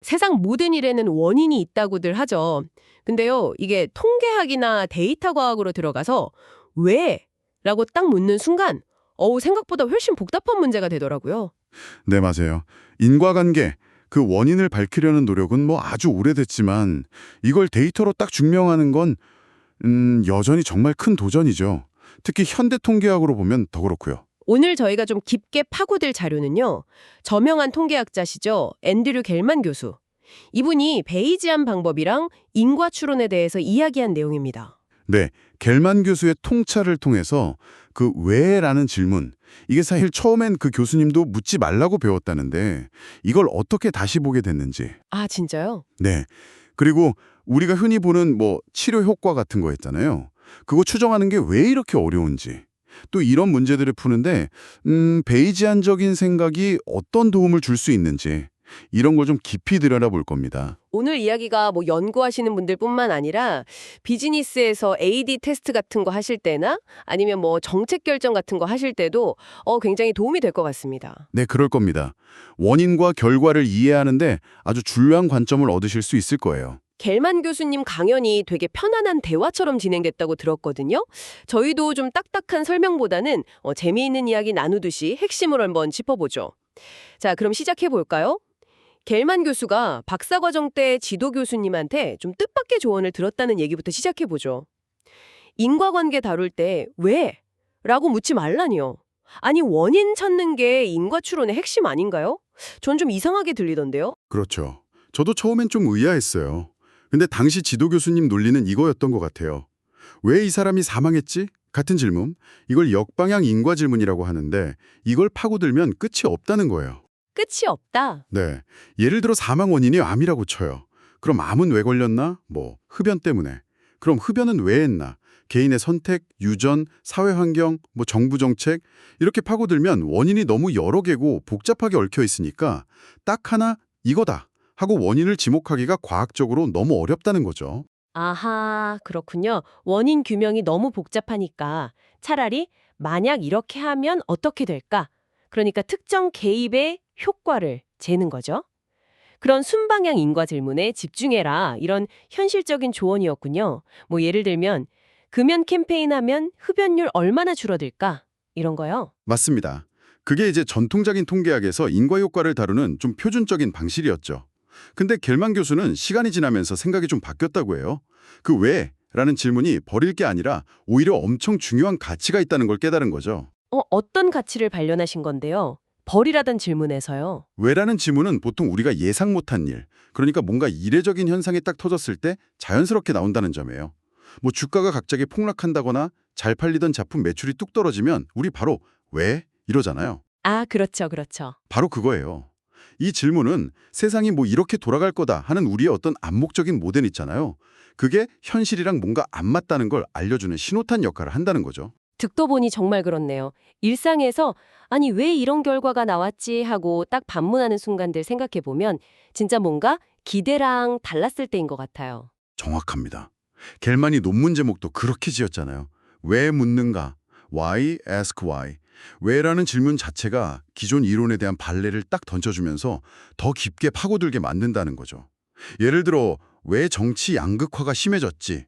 세상 모든 일에는 원인이 있다고들 하죠. 근데요, 이게 통계학이나 데이터 과학으로 들어가서 왜? 라고 딱 묻는 순간, 생각보다 훨씬 복잡한 문제가 되더라고요. 네, 맞아요. 인과관계, 그 원인을 밝히려는 노력은 뭐 아주 오래됐지만 이걸 데이터로 딱 증명하는 건 여전히 정말 큰 도전이죠. 특히 현대 통계학으로 보면 더 그렇고요. 오늘 저희가 좀 깊게 파고들 자료는요. 저명한 통계학자시죠. 앤드류 겔만 교수. 이분이 베이지안 방법이랑 인과 추론에 대해서 이야기한 내용입니다. 네, 겔만 교수의 통찰을 통해서 그 왜라는 질문, 이게 사실 처음엔 그 교수님도 묻지 말라고 배웠다는데 이걸 어떻게 다시 보게 됐는지. 아, 진짜요? 네, 그리고 우리가 흔히 보는 뭐 치료 효과 같은 거 있잖아요. 그거 추정하는 게 왜 이렇게 어려운지. 또 이런 문제들을 푸는데 베이지안적인 생각이 어떤 도움을 줄 수 있는지 이런 걸 좀 깊이 들여다볼 겁니다. 오늘 이야기가 뭐 연구하시는 분들뿐만 아니라 비즈니스에서 AD 테스트 같은 거 하실 때나 아니면 뭐 정책 결정 같은 거 하실 때도 굉장히 도움이 될 것 같습니다. 네, 그럴 겁니다. 원인과 결과를 이해하는데 아주 중요한 관점을 얻으실 수 있을 거예요. 겔만 교수님 강연이 되게 편안한 대화처럼 진행됐다고 들었거든요. 저희도 좀 딱딱한 설명보다는 재미있는 이야기 나누듯이 핵심을 한번 짚어보죠. 자, 그럼 시작해 볼까요? 겔만 교수가 박사과정 때 지도 교수님한테 좀 뜻밖의 조언을 들었다는 얘기부터 시작해 보죠. 인과관계 다룰 때 왜? 라고 묻지 말라니요. 아니, 원인 찾는 게 인과추론의 핵심 아닌가요? 전 좀 이상하게 들리던데요. 그렇죠. 저도 처음엔 좀 의아했어요. 근데 당시 지도 교수님 논리는 이거였던 것 같아요. 왜 이 사람이 사망했지? 같은 질문. 이걸 역방향 인과 질문이라고 하는데 이걸 파고들면 끝이 없다는 거예요. 끝이 없다. 네. 예를 들어 사망 원인이 암이라고 쳐요. 그럼 암은 왜 걸렸나? 뭐 흡연 때문에. 그럼 흡연은 왜 했나? 개인의 선택, 유전, 사회 환경, 뭐 정부 정책 이렇게 파고들면 원인이 너무 여러 개고 복잡하게 얽혀 있으니까 딱 하나 이거다 하고 원인을 지목하기가 과학적으로 너무 어렵다는 거죠. 아하, 그렇군요. 원인 규명이 너무 복잡하니까 차라리 만약 이렇게 하면 어떻게 될까? 그러니까 특정 개입의 효과를 재는 거죠. 그런 순방향 인과 질문에 집중해라. 이런 현실적인 조언이었군요. 뭐 예를 들면 금연 캠페인 하면 흡연율 얼마나 줄어들까? 이런 거요. 맞습니다. 그게 이제 전통적인 통계학에서 인과 효과를 다루는 좀 표준적인 방식이었죠. 근데 겔만 교수는 시간이 지나면서 생각이 좀 바뀌었다고 해요. 그 왜? 라는 질문이 버릴 게 아니라 오히려 엄청 중요한 가치가 있다는 걸 깨달은 거죠. 어떤 가치를 발견하신 건데요? 벌이라던 질문에서요. 왜라는 질문은 보통 우리가 예상 못한 일, 그러니까 뭔가 이례적인 현상이 딱 터졌을 때 자연스럽게 나온다는 점이에요. 뭐 주가가 갑자기 폭락한다거나 잘 팔리던 작품 매출이 뚝 떨어지면 우리 바로 왜? 이러잖아요. 아, 그렇죠, 그렇죠. 바로 그거예요. 이 질문은 세상이 뭐 이렇게 돌아갈 거다 하는 우리의 어떤 암묵적인 모델 있잖아요. 그게 현실이랑 뭔가 안 맞다는 걸 알려주는 신호탄 역할을 한다는 거죠. 듣도 보니 정말 그렇네요. 일상에서 아니 왜 이런 결과가 나왔지 하고 딱 반문하는 순간들 생각해 보면 진짜 뭔가 기대랑 달랐을 때인 것 같아요. 정확합니다. 겔만이 논문 제목도 그렇게 지었잖아요. 왜 묻는가? Why ask why? 왜라는 질문 자체가 기존 이론에 대한 발레를 딱 던져주면서 더 깊게 파고들게 만든다는 거죠. 예를 들어 왜 정치 양극화가 심해졌지?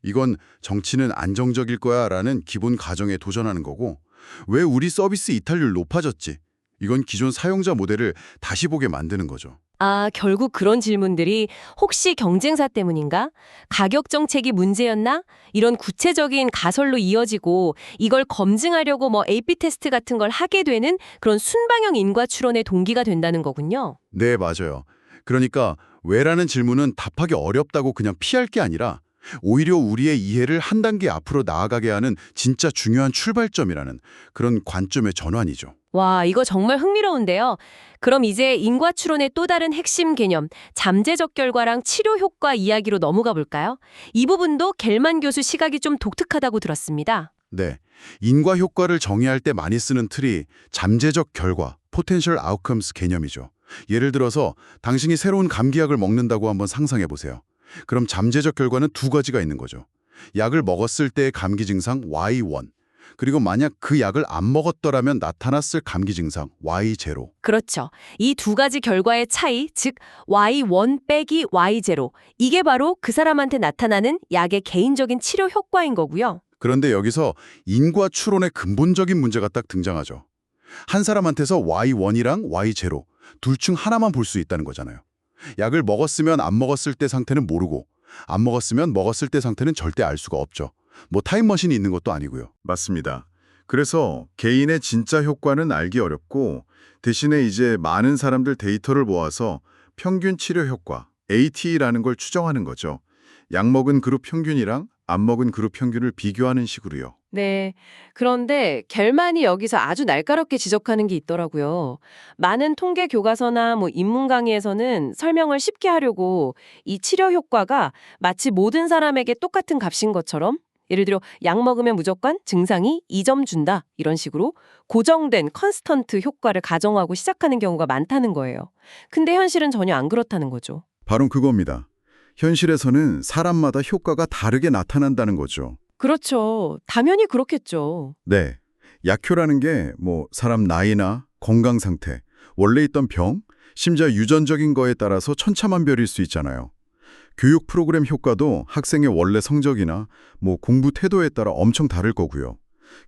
이건 정치는 안정적일 거야 라는 기본 가정에 도전하는 거고 왜 우리 서비스 이탈률 높아졌지? 이건 기존 사용자 모델을 다시 보게 만드는 거죠. 아, 결국 그런 질문들이 혹시 경쟁사 때문인가? 가격 정책이 문제였나? 이런 구체적인 가설로 이어지고 이걸 검증하려고 뭐 AP 테스트 같은 걸 하게 되는 그런 순방형 인과 추론의 동기가 된다는 거군요. 네, 맞아요. 그러니까 왜라는 질문은 답하기 어렵다고 그냥 피할 게 아니라 오히려 우리의 이해를 한 단계 앞으로 나아가게 하는 진짜 중요한 출발점이라는 그런 관점의 전환이죠. 와, 이거 정말 흥미로운데요. 그럼 이제 인과 추론의 또 다른 핵심 개념, 잠재적 결과랑 치료 효과 이야기로 넘어가 볼까요? 이 부분도 겔만 교수 시각이 좀 독특하다고 들었습니다. 네, 인과 효과를 정의할 때 많이 쓰는 틀이 잠재적 결과, potential outcomes 개념이죠. 예를 들어서 당신이 새로운 감기약을 먹는다고 한번 상상해 보세요. 그럼 잠재적 결과는 두 가지가 있는 거죠. 약을 먹었을 때의 감기 증상 Y1, 그리고 만약 그 약을 안 먹었더라면 나타났을 감기 증상 Y0. 그렇죠. 이 두 가지 결과의 차이, 즉 Y1 빼기 Y0. 이게 바로 그 사람한테 나타나는 약의 개인적인 치료 효과인 거고요. 그런데 여기서 인과 추론의 근본적인 문제가 딱 등장하죠. 한 사람한테서 Y1이랑 Y0 둘 중 하나만 볼 수 있다는 거잖아요. 약을 먹었으면 안 먹었을 때 상태는 모르고 안 먹었으면 먹었을 때 상태는 절대 알 수가 없죠. 뭐 타임머신이 있는 것도 아니고요. 맞습니다. 그래서 개인의 진짜 효과는 알기 어렵고 대신에 이제 많은 사람들 데이터를 모아서 평균 치료 효과, AT라는 걸 추정하는 거죠. 약 먹은 그룹 평균이랑 안 먹은 그룹 평균을 비교하는 식으로요. 네. 그런데 겔만이 여기서 아주 날카롭게 지적하는 게 있더라고요. 많은 통계 교과서나 입문 강의에서는 설명을 쉽게 하려고 이 치료 효과가 마치 모든 사람에게 똑같은 값인 것처럼 예를 들어 약 먹으면 무조건 증상이 2점 준다 이런 식으로 고정된 컨스턴트 효과를 가정하고 시작하는 경우가 많다는 거예요. 근데 현실은 전혀 안 그렇다는 거죠. 바로 그겁니다. 현실에서는 사람마다 효과가 다르게 나타난다는 거죠. 그렇죠. 당연히 그렇겠죠. 네. 약효라는 게 사람 나이나 건강 상태, 원래 있던 병, 심지어 유전적인 거에 따라서 천차만별일 수 있잖아요. 교육 프로그램 효과도 학생의 원래 성적이나 공부 태도에 따라 엄청 다를 거고요.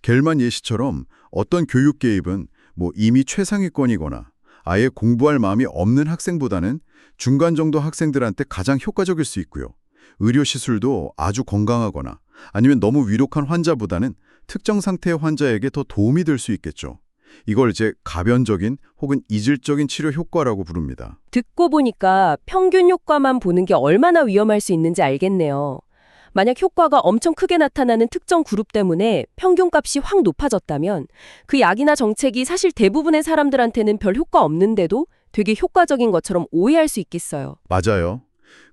겔만 예시처럼 어떤 교육 개입은 이미 최상위권이거나 아예 공부할 마음이 없는 학생보다는 중간 정도 학생들한테 가장 효과적일 수 있고요. 의료 시술도 아주 건강하거나 아니면 너무 위록한 환자보다는 특정 상태의 환자에게 더 도움이 될 수 있겠죠. 이걸 이제 가변적인 혹은 이질적인 치료 효과라고 부릅니다. 듣고 보니까 평균 효과만 보는 게 얼마나 위험할 수 있는지 알겠네요. 만약 효과가 엄청 크게 나타나는 특정 그룹 때문에 평균값이 확 높아졌다면 그 약이나 정책이 사실 대부분의 사람들한테는 별 효과 없는데도 되게 효과적인 것처럼 오해할 수 있겠어요. 맞아요.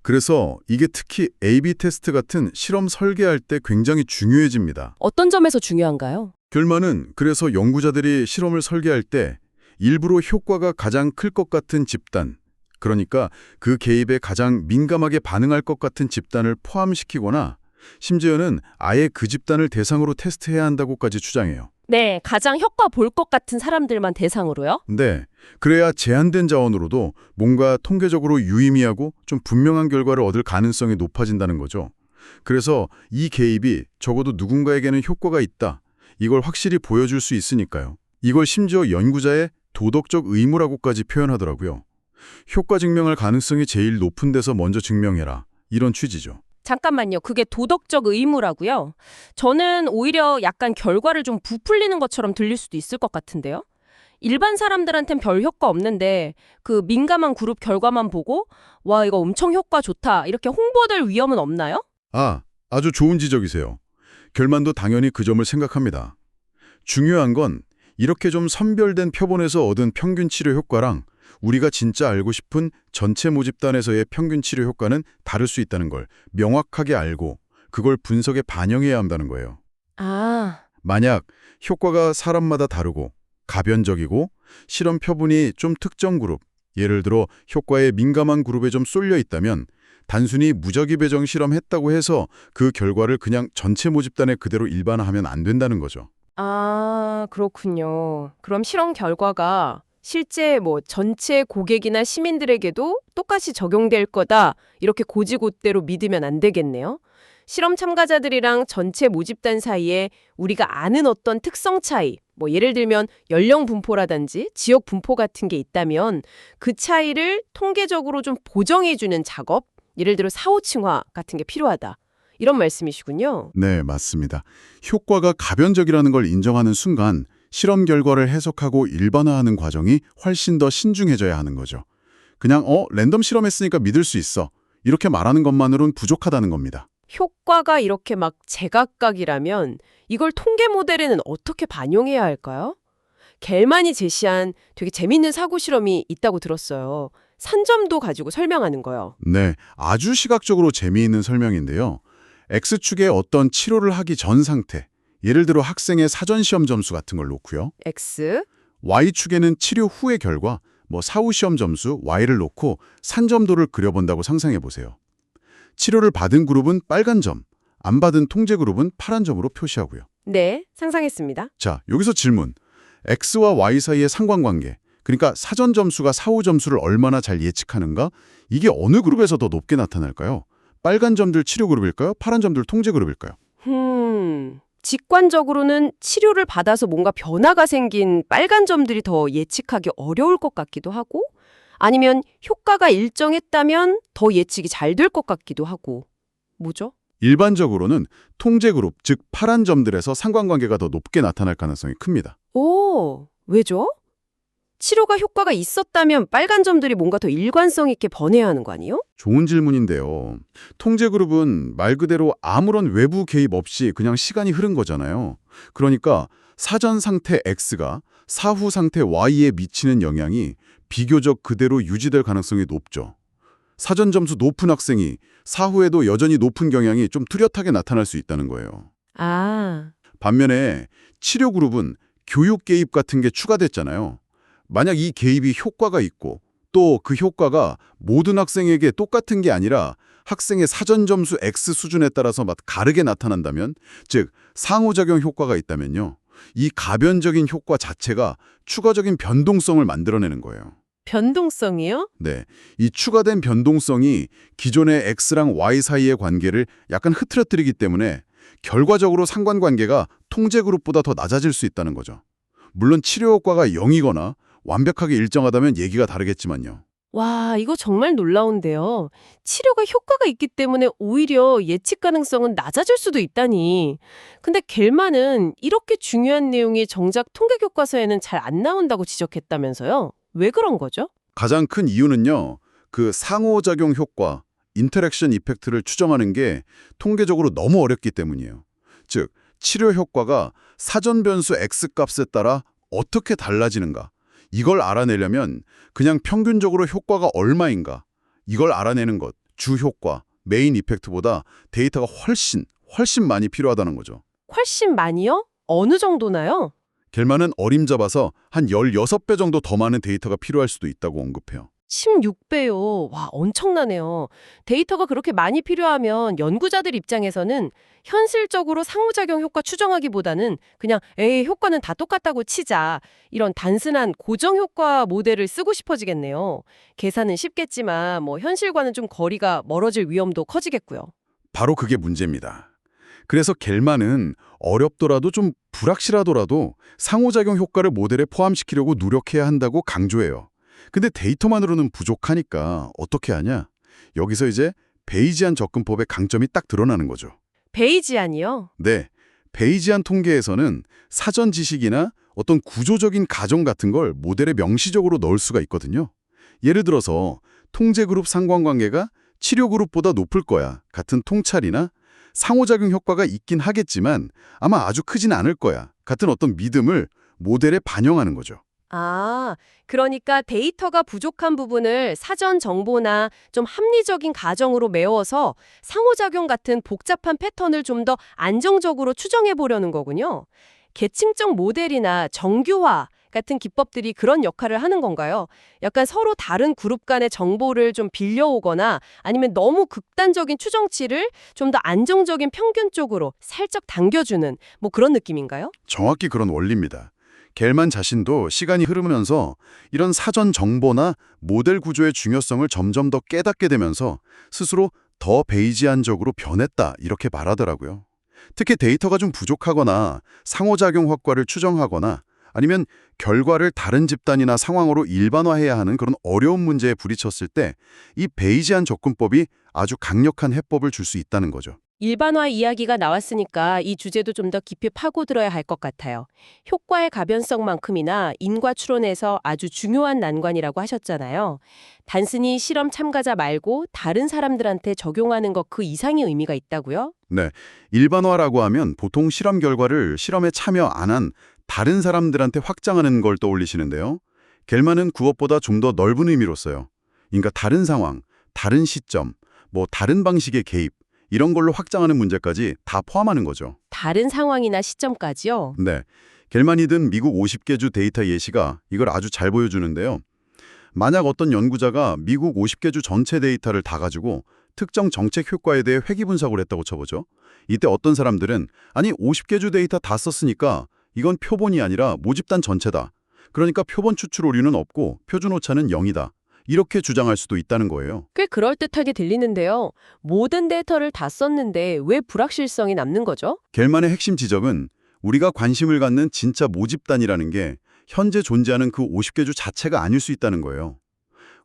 그래서 이게 특히 A/B 테스트 같은 실험 설계할 때 굉장히 중요해집니다. 어떤 점에서 중요한가요? 결말은 그래서 연구자들이 실험을 설계할 때 일부러 효과가 가장 클 것 같은 집단, 그러니까 그 개입에 가장 민감하게 반응할 것 같은 집단을 포함시키거나 심지어는 아예 그 집단을 대상으로 테스트해야 한다고까지 주장해요. 네, 가장 효과 볼 것 같은 사람들만 대상으로요? 네, 그래야 제한된 자원으로도 뭔가 통계적으로 유의미하고 좀 분명한 결과를 얻을 가능성이 높아진다는 거죠. 그래서 이 개입이 적어도 누군가에게는 효과가 있다. 이걸 확실히 보여줄 수 있으니까요. 이걸 심지어 연구자의 도덕적 의무라고까지 표현하더라고요. 효과 증명할 가능성이 제일 높은 데서 먼저 증명해라. 이런 취지죠. 잠깐만요. 그게 도덕적 의무라고요? 저는 오히려 약간 결과를 좀 부풀리는 것처럼 들릴 수도 있을 것 같은데요. 일반 사람들한텐 별 효과 없는데 그 민감한 그룹 결과만 보고 와 이거 엄청 효과 좋다 이렇게 홍보될 위험은 없나요? 아주 좋은 지적이세요. 결만도 당연히 그 점을 생각합니다. 중요한 건 이렇게 좀 선별된 표본에서 얻은 평균 치료 효과랑 우리가 진짜 알고 싶은 전체 모집단에서의 평균 치료 효과는 다를 수 있다는 걸 명확하게 알고 그걸 분석에 반영해야 한다는 거예요. 만약 효과가 사람마다 다르고 가변적이고 실험 표본이 좀 특정 그룹, 예를 들어 효과에 민감한 그룹에 좀 쏠려 있다면 단순히 무작위 배정 실험했다고 해서 그 결과를 그냥 전체 모집단에 그대로 일반화하면 안 된다는 거죠. 그렇군요. 그럼 실험 결과가 실제 전체 고객이나 시민들에게도 똑같이 적용될 거다 이렇게 고지곳대로 믿으면 안 되겠네요. 실험 참가자들이랑 전체 모집단 사이에 우리가 아는 어떤 특성 차이, 예를 들면 연령 분포라든지 지역 분포 같은 게 있다면 그 차이를 통계적으로 좀 보정해주는 작업, 예를 들어 사후층화 같은 게 필요하다. 이런 말씀이시군요. 네, 맞습니다. 효과가 가변적이라는 걸 인정하는 순간 실험 결과를 해석하고 일반화하는 과정이 훨씬 더 신중해져야 하는 거죠. 그냥 랜덤 실험했으니까 믿을 수 있어. 이렇게 말하는 것만으로는 부족하다는 겁니다. 효과가 이렇게 막 제각각이라면 이걸 통계 모델에는 어떻게 반영해야 할까요? 겔만이 제시한 되게 재밌는 사고 실험이 있다고 들었어요. 산점도 가지고 설명하는 거요. 네, 아주 시각적으로 재미있는 설명인데요. X축에 어떤 치료를 하기 전 상태, 예를 들어 학생의 사전시험 점수 같은 걸 놓고요. X, Y축에는 치료 후의 결과, 사후시험 점수 Y를 놓고 산점도를 그려본다고 상상해 보세요. 치료를 받은 그룹은 빨간 점, 안 받은 통제 그룹은 파란 점으로 표시하고요. 네, 상상했습니다. 자, 여기서 질문. X와 Y 사이의 상관관계, 그러니까 사전 점수가 사후 점수를 얼마나 잘 예측하는가? 이게 어느 그룹에서 더 높게 나타날까요? 빨간 점들 치료 그룹일까요? 파란 점들 통제 그룹일까요? 직관적으로는 치료를 받아서 뭔가 변화가 생긴 빨간 점들이 더 예측하기 어려울 것 같기도 하고, 아니면 효과가 일정했다면 더 예측이 잘 될 것 같기도 하고. 뭐죠? 일반적으로는 통제 그룹, 즉 파란 점들에서 상관관계가 더 높게 나타날 가능성이 큽니다. 오, 왜죠? 치료가 효과가 있었다면 빨간 점들이 뭔가 더 일관성 있게 번해야 하는 거 아니에요? 좋은 질문인데요. 통제 그룹은 말 그대로 아무런 외부 개입 없이 그냥 시간이 흐른 거잖아요. 그러니까 사전 상태 X가 사후 상태 Y에 미치는 영향이 비교적 그대로 유지될 가능성이 높죠. 사전 점수 높은 학생이 사후에도 여전히 높은 경향이 좀 뚜렷하게 나타날 수 있다는 거예요. 아, 반면에 치료 그룹은 교육 개입 같은 게 추가됐잖아요. 만약 이 개입이 효과가 있고 또 그 효과가 모든 학생에게 똑같은 게 아니라 학생의 사전 점수 X 수준에 따라서 다르게 나타난다면, 즉 상호작용 효과가 있다면요. 이 가변적인 효과 자체가 추가적인 변동성을 만들어내는 거예요. 변동성이요? 네, 이 추가된 변동성이 기존의 X랑 Y 사이의 관계를 약간 흐트러뜨리기 때문에 결과적으로 상관관계가 통제 그룹보다 더 낮아질 수 있다는 거죠. 물론 치료 효과가 0이거나 완벽하게 일정하다면 얘기가 다르겠지만요. 와, 이거 정말 놀라운데요. 치료가 효과가 있기 때문에 오히려 예측 가능성은 낮아질 수도 있다니. 근데 겔만은 이렇게 중요한 내용이 정작 통계 교과서에는 잘 안 나온다고 지적했다면서요? 왜 그런 거죠? 가장 큰 이유는요. 그 상호작용 효과, 인터랙션 이펙트를 추정하는 게 통계적으로 너무 어렵기 때문이에요. 즉, 치료 효과가 사전 변수 X 값에 따라 어떻게 달라지는가? 이걸 알아내려면 그냥 평균적으로 효과가 얼마인가? 이걸 알아내는 것, 주 효과, 메인 이펙트보다 데이터가 훨씬 많이 필요하다는 거죠. 훨씬 많이요? 어느 정도나요? 겔만은 어림잡아서 한 16배 정도 더 많은 데이터가 필요할 수도 있다고 언급해요. 16배요. 와, 엄청나네요. 데이터가 그렇게 많이 필요하면 연구자들 입장에서는 현실적으로 상호작용 효과 추정하기보다는 그냥 에이, 효과는 다 똑같다고 치자. 이런 단순한 고정 효과 모델을 쓰고 싶어지겠네요. 계산은 쉽겠지만 현실과는 좀 거리가 멀어질 위험도 커지겠고요. 바로 그게 문제입니다. 그래서 겔만은 어렵더라도 좀 불확실하더라도 상호작용 효과를 모델에 포함시키려고 노력해야 한다고 강조해요. 근데 데이터만으로는 부족하니까 어떻게 하냐? 여기서 이제 베이지안 접근법의 강점이 딱 드러나는 거죠. 베이지안이요? 네, 베이지안 통계에서는 사전 지식이나 어떤 구조적인 가정 같은 걸 모델에 명시적으로 넣을 수가 있거든요. 예를 들어서 통제그룹 상관관계가 치료그룹보다 높을 거야 같은 통찰이나 상호작용 효과가 있긴 하겠지만 아마 아주 크진 않을 거야 같은 어떤 믿음을 모델에 반영하는 거죠. 아, 그러니까 데이터가 부족한 부분을 사전 정보나 좀 합리적인 가정으로 메워서 상호작용 같은 복잡한 패턴을 좀 더 안정적으로 추정해 보려는 거군요. 계층적 모델이나 정규화 같은 기법들이 그런 역할을 하는 건가요? 약간 서로 다른 그룹 간의 정보를 좀 빌려오거나 아니면 너무 극단적인 추정치를 좀 더 안정적인 평균 쪽으로 살짝 당겨주는 그런 느낌인가요? 정확히 그런 원리입니다. 겔만 자신도 시간이 흐르면서 이런 사전 정보나 모델 구조의 중요성을 점점 더 깨닫게 되면서 스스로 더 베이지안적으로 변했다 이렇게 말하더라고요. 특히 데이터가 좀 부족하거나 상호작용 효과를 추정하거나 아니면 결과를 다른 집단이나 상황으로 일반화해야 하는 그런 어려운 문제에 부딪혔을 때 이 베이지안 접근법이 아주 강력한 해법을 줄 수 있다는 거죠. 일반화 이야기가 나왔으니까 이 주제도 좀 더 깊이 파고들어야 할 것 같아요. 효과의 가변성만큼이나 인과 추론에서 아주 중요한 난관이라고 하셨잖아요. 단순히 실험 참가자 말고 다른 사람들한테 적용하는 것 그 이상의 의미가 있다고요? 네, 일반화라고 하면 보통 실험 결과를 실험에 참여 안 한 다른 사람들한테 확장하는 걸 떠올리시는데요. 겔만은 그것보다 좀 더 넓은 의미로 써요. 그러니까 다른 상황, 다른 시점, 다른 방식의 개입, 이런 걸로 확장하는 문제까지 다 포함하는 거죠. 다른 상황이나 시점까지요? 네, 겔만이 든 미국 50개 주 데이터 예시가 이걸 아주 잘 보여주는데요. 만약 어떤 연구자가 미국 50개 주 전체 데이터를 다 가지고 특정 정책 효과에 대해 회귀 분석을 했다고 쳐보죠. 이때 어떤 사람들은 아니 50개 주 데이터 다 썼으니까 이건 표본이 아니라 모집단 전체다. 그러니까 표본 추출 오류는 없고 표준 오차는 0이다. 이렇게 주장할 수도 있다는 거예요. 꽤 그럴듯하게 들리는데요. 모든 데이터를 다 썼는데 왜 불확실성이 남는 거죠? 겔만의 핵심 지적은 우리가 관심을 갖는 진짜 모집단이라는 게 현재 존재하는 그 50개 주 자체가 아닐 수 있다는 거예요.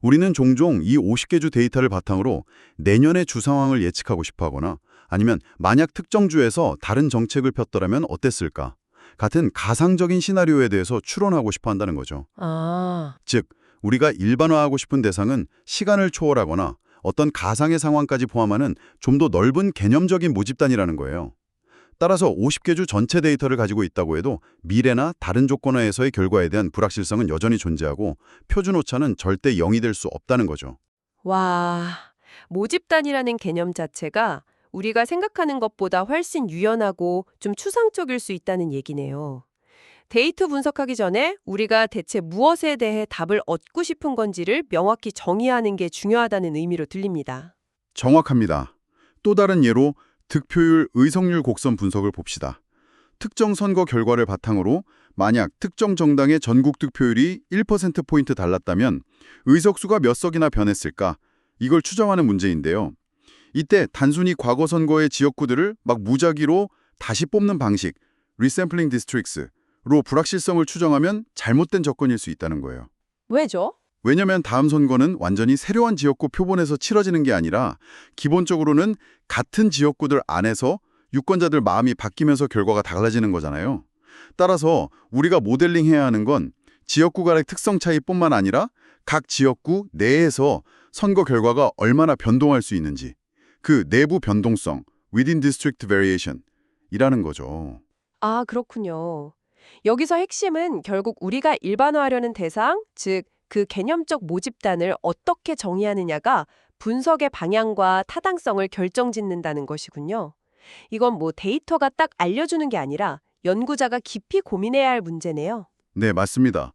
우리는 종종 이 50개 주 데이터를 바탕으로 내년의 주 상황을 예측하고 싶어 하거나 아니면 만약 특정 주에서 다른 정책을 폈더라면 어땠을까? 같은 가상적인 시나리오에 대해서 추론하고 싶어 한다는 거죠. 아, 즉, 우리가 일반화하고 싶은 대상은 시간을 초월하거나 어떤 가상의 상황까지 포함하는 좀 더 넓은 개념적인 모집단이라는 거예요. 따라서 50개 주 전체 데이터를 가지고 있다고 해도 미래나 다른 조건하에서의 결과에 대한 불확실성은 여전히 존재하고 표준 오차는 절대 0이 될 수 없다는 거죠. 와, 모집단이라는 개념 자체가 우리가 생각하는 것보다 훨씬 유연하고 좀 추상적일 수 있다는 얘기네요. 데이터 분석하기 전에 우리가 대체 무엇에 대해 답을 얻고 싶은 건지를 명확히 정의하는 게 중요하다는 의미로 들립니다. 정확합니다. 또 다른 예로 득표율, 의석률 곡선 분석을 봅시다. 특정 선거 결과를 바탕으로 만약 특정 정당의 전국 득표율이 1%포인트 달랐다면 의석수가 몇 석이나 변했을까? 이걸 추정하는 문제인데요. 이때 단순히 과거 선거의 지역구들을 막 무작위로 다시 뽑는 방식, 리샘플링 디스트릭스로 불확실성을 추정하면 잘못된 접근일 수 있다는 거예요. 왜죠? 왜냐면 다음 선거는 완전히 세려한 지역구 표본에서 치러지는 게 아니라 기본적으로는 같은 지역구들 안에서 유권자들 마음이 바뀌면서 결과가 달라지는 거잖아요. 따라서 우리가 모델링해야 하는 건 지역구 간의 특성 차이뿐만 아니라 각 지역구 내에서 선거 결과가 얼마나 변동할 수 있는지, 그 내부 변동성, within district variation 이라는 거죠. 아, 그렇군요. 여기서 핵심은 결국 우리가 일반화하려는 대상, 즉 그 개념적 모집단을 어떻게 정의하느냐가 분석의 방향과 타당성을 결정짓는다는 것이군요. 이건 뭐 데이터가 딱 알려주는 게 아니라 연구자가 깊이 고민해야 할 문제네요. 네, 맞습니다.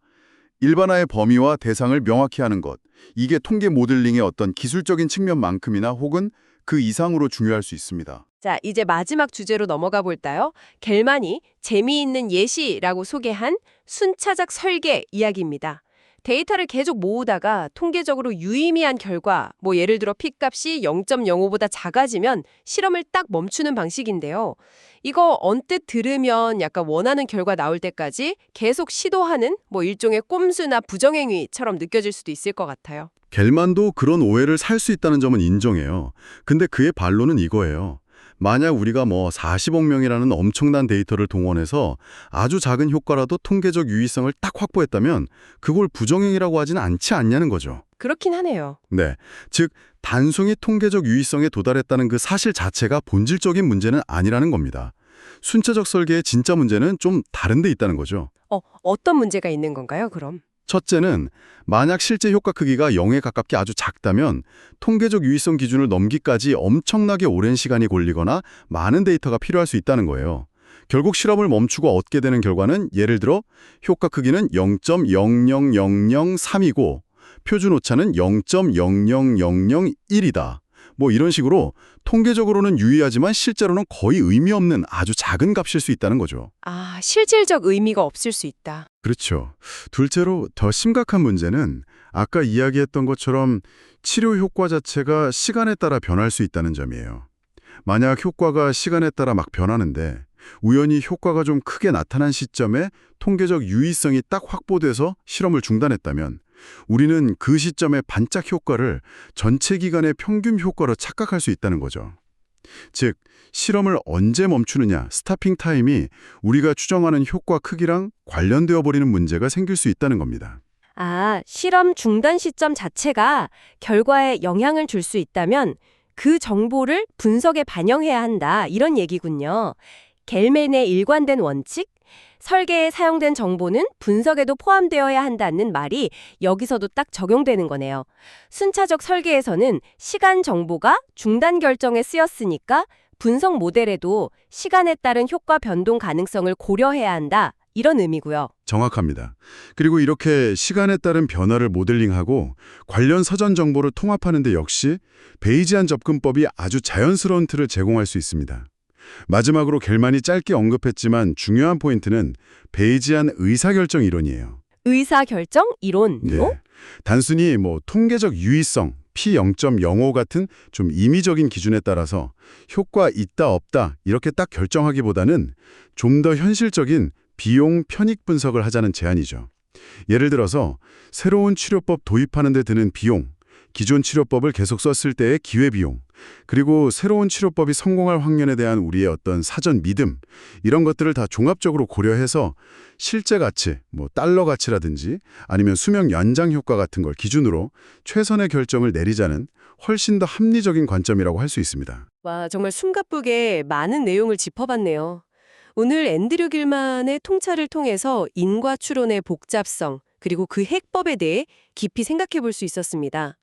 일반화의 범위와 대상을 명확히 하는 것, 이게 통계 모델링의 어떤 기술적인 측면만큼이나 혹은 그 이상으로 중요할 수 있습니다. 자, 이제 마지막 주제로 넘어가 볼까요? 겔만이 재미있는 예시라고 소개한 순차적 설계 이야기입니다. 데이터를 계속 모으다가 통계적으로 유의미한 결과, 뭐 예를 들어 P값이 0.05보다 작아지면 실험을 딱 멈추는 방식인데요. 이거 언뜻 들으면 약간 원하는 결과 나올 때까지 계속 시도하는 뭐 일종의 꼼수나 부정행위처럼 느껴질 수도 있을 것 같아요. 겔만도 그런 오해를 살 수 있다는 점은 인정해요. 근데 그의 반론은 이거예요. 만약 우리가 40억 명이라는 엄청난 데이터를 동원해서 아주 작은 효과라도 통계적 유의성을 딱 확보했다면 그걸 부정행위라고 하지는 않지 않냐는 거죠. 그렇긴 하네요. 네, 즉 단순히 통계적 유의성에 도달했다는 그 사실 자체가 본질적인 문제는 아니라는 겁니다. 순차적 설계의 진짜 문제는 좀 다른 데 있다는 거죠. 어떤 문제가 있는 건가요, 그럼? 첫째는 만약 실제 효과 크기가 0에 가깝게 아주 작다면 통계적 유의성 기준을 넘기까지 엄청나게 오랜 시간이 걸리거나 많은 데이터가 필요할 수 있다는 거예요. 결국 실험을 멈추고 얻게 되는 결과는 예를 들어 효과 크기는 0.00003이고 표준 오차는 0.00001이다. 뭐 이런 식으로 통계적으로는 유의하지만 실제로는 거의 의미 없는 아주 작은 값일 수 있다는 거죠. 아, 실질적 의미가 없을 수 있다. 그렇죠. 둘째로 더 심각한 문제는 아까 이야기했던 것처럼 치료 효과 자체가 시간에 따라 변할 수 있다는 점이에요. 만약 효과가 시간에 따라 막 변하는데 우연히 효과가 좀 크게 나타난 시점에 통계적 유의성이 딱 확보돼서 실험을 중단했다면 우리는 그 시점의 반짝 효과를 전체 기간의 평균 효과로 착각할 수 있다는 거죠. 즉, 실험을 언제 멈추느냐, 스타핑 타임이 우리가 추정하는 효과 크기랑 관련되어 버리는 문제가 생길 수 있다는 겁니다. 아, 실험 중단 시점 자체가 결과에 영향을 줄 수 있다면 그 정보를 분석에 반영해야 한다, 이런 얘기군요. 겔만의 일관된 원칙? 설계에 사용된 정보는 분석에도 포함되어야 한다는 말이 여기서도 딱 적용되는 거네요. 순차적 설계에서는 시간 정보가 중단 결정에 쓰였으니까 분석 모델에도 시간에 따른 효과 변동 가능성을 고려해야 한다. 이런 의미고요. 정확합니다. 그리고 이렇게 시간에 따른 변화를 모델링하고 관련 사전 정보를 통합하는 데 역시 베이지안 접근법이 아주 자연스러운 틀을 제공할 수 있습니다. 마지막으로 겔만이 짧게 언급했지만 중요한 포인트는 베이지안 의사결정 이론이에요. 의사결정 이론. 네. 단순히 통계적 유의성, P0.05 같은 좀 임의적인 기준에 따라서 효과 있다 없다 이렇게 딱 결정하기보다는 좀 더 현실적인 비용 편익 분석을 하자는 제안이죠. 예를 들어서 새로운 치료법 도입하는 데 드는 비용, 기존 치료법을 계속 썼을 때의 기회비용, 그리고 새로운 치료법이 성공할 확률에 대한 우리의 어떤 사전 믿음, 이런 것들을 다 종합적으로 고려해서 실제 가치, 달러 가치라든지 아니면 수명 연장 효과 같은 걸 기준으로 최선의 결정을 내리자는 훨씬 더 합리적인 관점이라고 할 수 있습니다. 와, 정말 숨가쁘게 많은 내용을 짚어봤네요. 오늘 앤드류 길만의 통찰을 통해서 인과 추론의 복잡성, 그리고 그 해법에 대해 깊이 생각해 볼 수 있었습니다.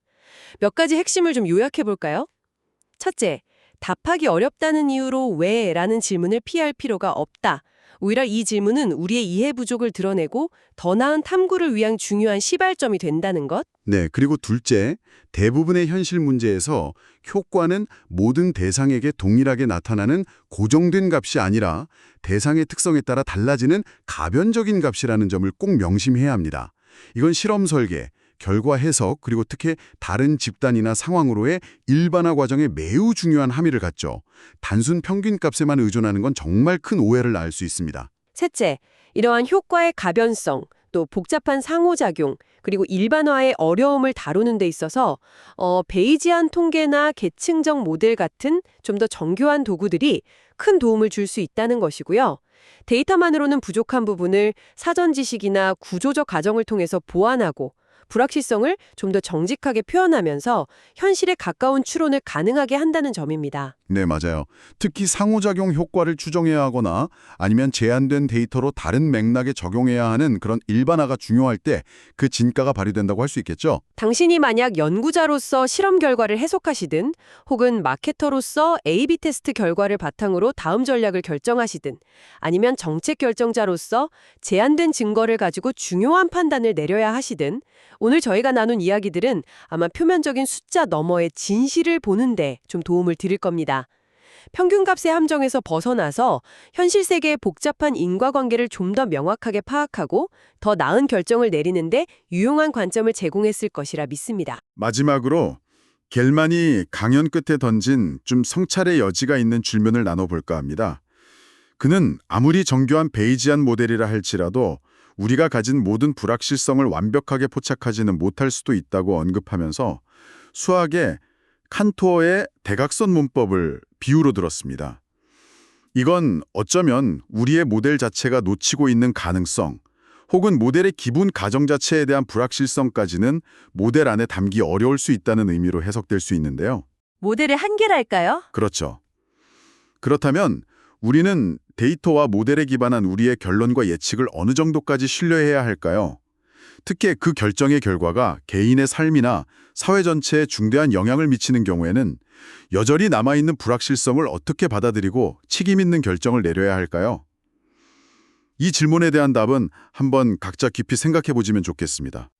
몇 가지 핵심을 좀 요약해 볼까요? 첫째, 답하기 어렵다는 이유로 왜? 라는 질문을 피할 필요가 없다. 오히려 이 질문은 우리의 이해 부족을 드러내고 더 나은 탐구를 위한 중요한 시발점이 된다는 것. 네, 그리고 둘째, 대부분의 현실 문제에서 효과는 모든 대상에게 동일하게 나타나는 고정된 값이 아니라 대상의 특성에 따라 달라지는 가변적인 값이라는 점을 꼭 명심해야 합니다. 이건 실험 설계, 결과 해석, 그리고 특히 다른 집단이나 상황으로의 일반화 과정에 매우 중요한 함의를 갖죠. 단순 평균값에만 의존하는 건 정말 큰 오해를 낳을 수 있습니다. 셋째, 이러한 효과의 가변성, 또 복잡한 상호작용, 그리고 일반화의 어려움을 다루는 데 있어서 베이지안 통계나 계층적 모델 같은 좀 더 정교한 도구들이 큰 도움을 줄 수 있다는 것이고요. 데이터만으로는 부족한 부분을 사전 지식이나 구조적 가정을 통해서 보완하고 불확실성을 좀 더 정직하게 표현하면서 현실에 가까운 추론을 가능하게 한다는 점입니다. 네, 맞아요. 특히 상호작용 효과를 추정해야 하거나 아니면 제한된 데이터로 다른 맥락에 적용해야 하는 그런 일반화가 중요할 때 그 진가가 발휘된다고 할 수 있겠죠. 당신이 만약 연구자로서 실험 결과를 해석하시든 혹은 마케터로서 A/B 테스트 결과를 바탕으로 다음 전략을 결정하시든 아니면 정책 결정자로서 제한된 증거를 가지고 중요한 판단을 내려야 하시든 오늘 저희가 나눈 이야기들은 아마 표면적인 숫자 너머의 진실을 보는데 좀 도움을 드릴 겁니다. 평균값의 함정에서 벗어나서 현실 세계의 복잡한 인과관계를 좀 더 명확하게 파악하고 더 나은 결정을 내리는데 유용한 관점을 제공했을 것이라 믿습니다. 마지막으로 겔만이 강연 끝에 던진 좀 성찰의 여지가 있는 질문을 나눠볼까 합니다. 그는 아무리 정교한 베이지안 모델이라 할지라도 우리가 가진 모든 불확실성을 완벽하게 포착하지는 못할 수도 있다고 언급하면서 수학의 칸토어의 대각선 문법을 비유로 들었습니다. 이건 어쩌면 우리의 모델 자체가 놓치고 있는 가능성, 혹은 모델의 기본 가정 자체에 대한 불확실성까지는 모델 안에 담기 어려울 수 있다는 의미로 해석될 수 있는데요. 모델의 한계랄까요? 그렇죠. 그렇다면 우리는 데이터와 모델에 기반한 우리의 결론과 예측을 어느 정도까지 신뢰해야 할까요? 특히 그 결정의 결과가 개인의 삶이나 사회 전체에 중대한 영향을 미치는 경우에는 여전히 남아있는 불확실성을 어떻게 받아들이고 책임 있는 결정을 내려야 할까요? 이 질문에 대한 답은 한번 각자 깊이 생각해 보시면 좋겠습니다.